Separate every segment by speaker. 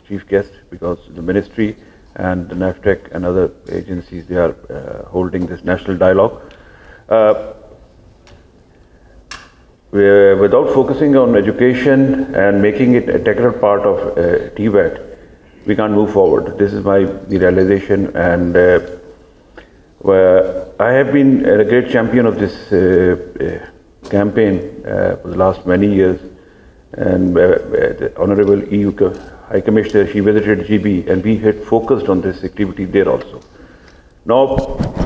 Speaker 1: chief guest, because the ministry and the NAVTTC and other agencies, they are holding this national dialogue. Without focusing on education and making it an integral part of TVET, we can't move forward. This is my realization, and I have been a great champion of this campaign for the last many years. And the Honorable EU High Commissioner, she visited GB, and we had focused on this activity there also. Now,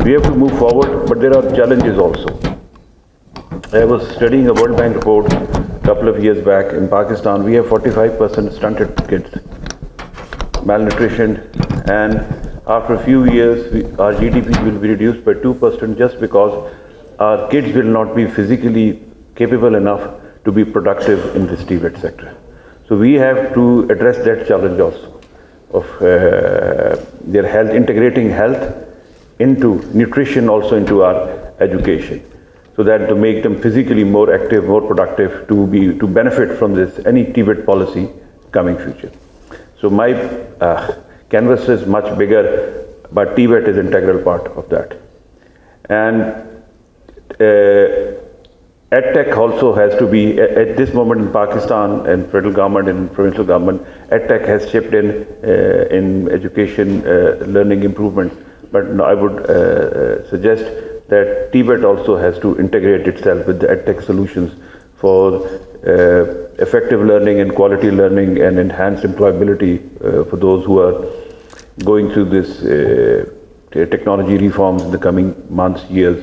Speaker 1: we have to move forward, but there are challenges also. I was studying a World Bank report a couple of years back. In Pakistan, we have 45% stunted kids, malnutrition, and after a few years, our GDP will be reduced by 2% just because our kids will not be physically capable enough to be productive in this TVET sector. So we have to address that challenge also of their health, integrating health into nutrition, also into our education, so that to make them physically more active, more productive, to benefit from this any TVET policy coming future. So my canvas is much bigger, but TVET is an integral part of that. And EdTech also has to be, at this moment in Pakistan and federal government and provincial government, EdTech has chipped in education learning improvement. But I would suggest that TVET also has to integrate itself with the EdTech solutions for effective learning and quality learning and enhanced employability for those who are going through this technology reforms in the coming months, years.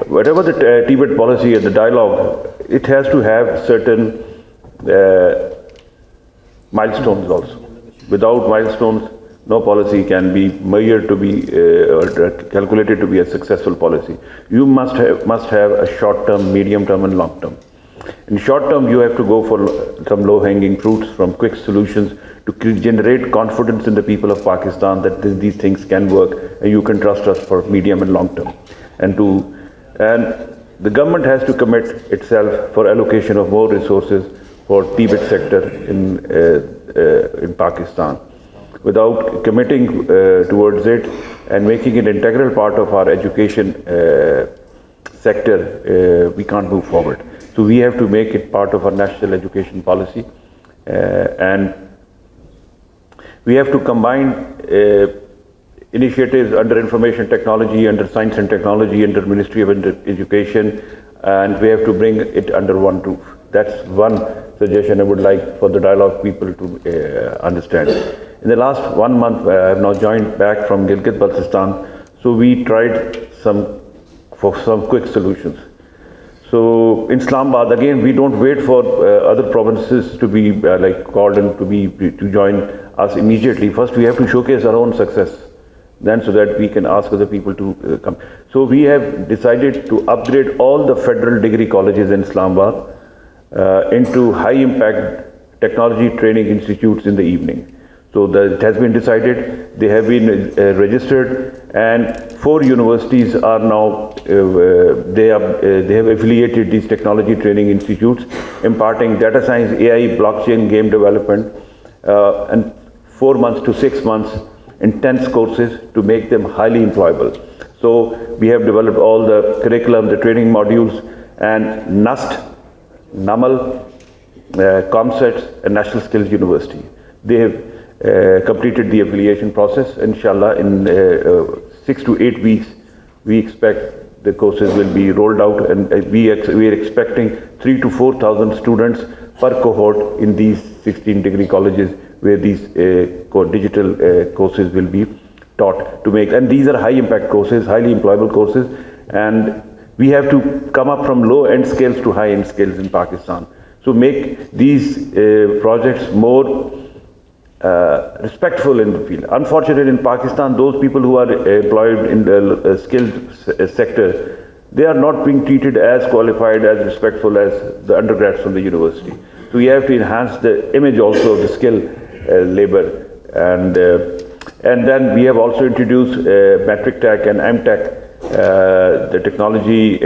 Speaker 1: Whatever the TVET policy and the dialogue, it has to have certain milestones also. Without milestones, no policy can be measured to be or calculated to be a successful policy. You must have a short term, medium term, and long term. In short term, you have to go for some low hanging fruits, from quick solutions, to generate confidence in the people of Pakistan that these things can work and you can trust us for medium and long term. And the government has to commit itself for allocation of more resources for TVET sector in Pakistan. Without committing towards it and making it an integral part of our education sector, we can't move forward. So we have to make it part of our national education policy, and we have to combine initiatives under information technology, under science and technology, under Ministry of Education, and we have to bring it under one roof. That's one suggestion I would like for the dialogue people to understand. In the last 1 month, I have now joined back from Gilgit-Baltistan, so we tried some quick solutions. So in Islamabad, again, we don't wait for other provinces to be called and to join us immediately. First, we have to showcase our own success, then so that we can ask other people to come. So we have decided to upgrade all the federal degree colleges in Islamabad into high impact technology training institutes in the evening. So it has been decided, they have been registered, and 4 universities are now, they have affiliated these technology training institutes, imparting data science, AI, blockchain, game development, and 4 months to 6 months intense courses to make them highly employable. So we have developed all the curriculum, the training modules, and NUST, NUML, COMSATS, and National Skills University. They have completed the affiliation process. Inshallah, in 6 to 8 weeks, we expect the courses will be rolled out, and we are expecting 3,000 to 4,000 students per cohort in these 16 degree colleges, where these digital courses will be taught to make. And these are high impact courses, highly employable courses, and we have to come up from low end skills to high end skills in Pakistan. So make these projects more respectful in the field. Unfortunately, in Pakistan, those people who are employed in the skilled sector, they are not being treated as qualified, as respectful as the undergrads from the university. So we have to enhance the image also of the skilled labor, and then we have also introduced Metric Tech and MTech, the technology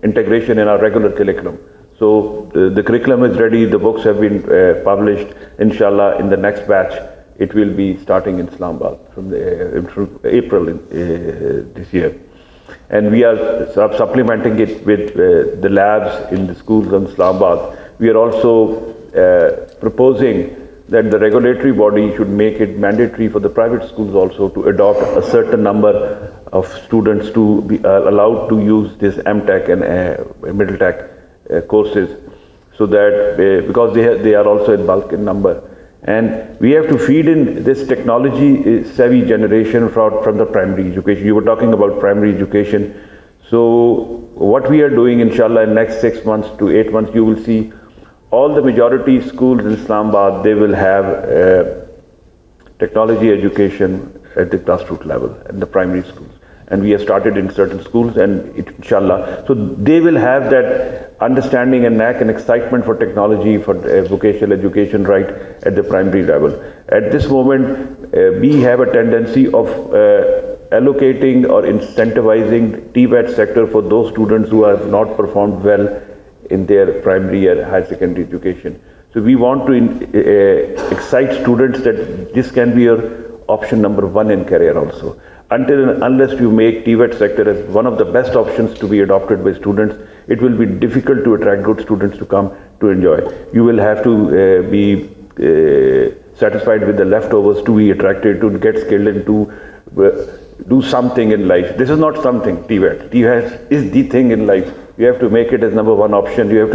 Speaker 1: integration in our regular curriculum. So the curriculum is ready, the books have been published. Inshallah, in the next batch, it will be starting in Islamabad from April this year. And we are supplementing it with the labs in the schools in Islamabad. We are also proposing that the regulatory body should make it mandatory for the private schools also to adopt a certain number of students to be allowed to use this MTech and Middle Tech courses, so that because they are also in bulk in number. And we have to feed in this technology savvy generation from the primary education. You were talking about primary education. So what we are doing, inshallah, in next 6 months to 8 months, you will see all the majority schools in Islamabad, they will have technology education at the grassroots level and the primary schools. And we have started in certain schools, and inshallah, so they will have that understanding and knack and excitement for technology, for vocational education right at the primary level. At this moment, we have a tendency of allocating or incentivizing TVET sector for those students who have not performed well in their primary or higher secondary education. So we want to excite students that this can be your option number 1 in career also. Until and unless you make TVET sector as one of the best options to be adopted by students, it will be difficult to attract good students to come to enjoy. You will have to be satisfied with the leftovers to be attracted, to get skilled and to do something in life. This is not something, TVET. TVET is the thing in life. You have to make it as number 1 option. You have to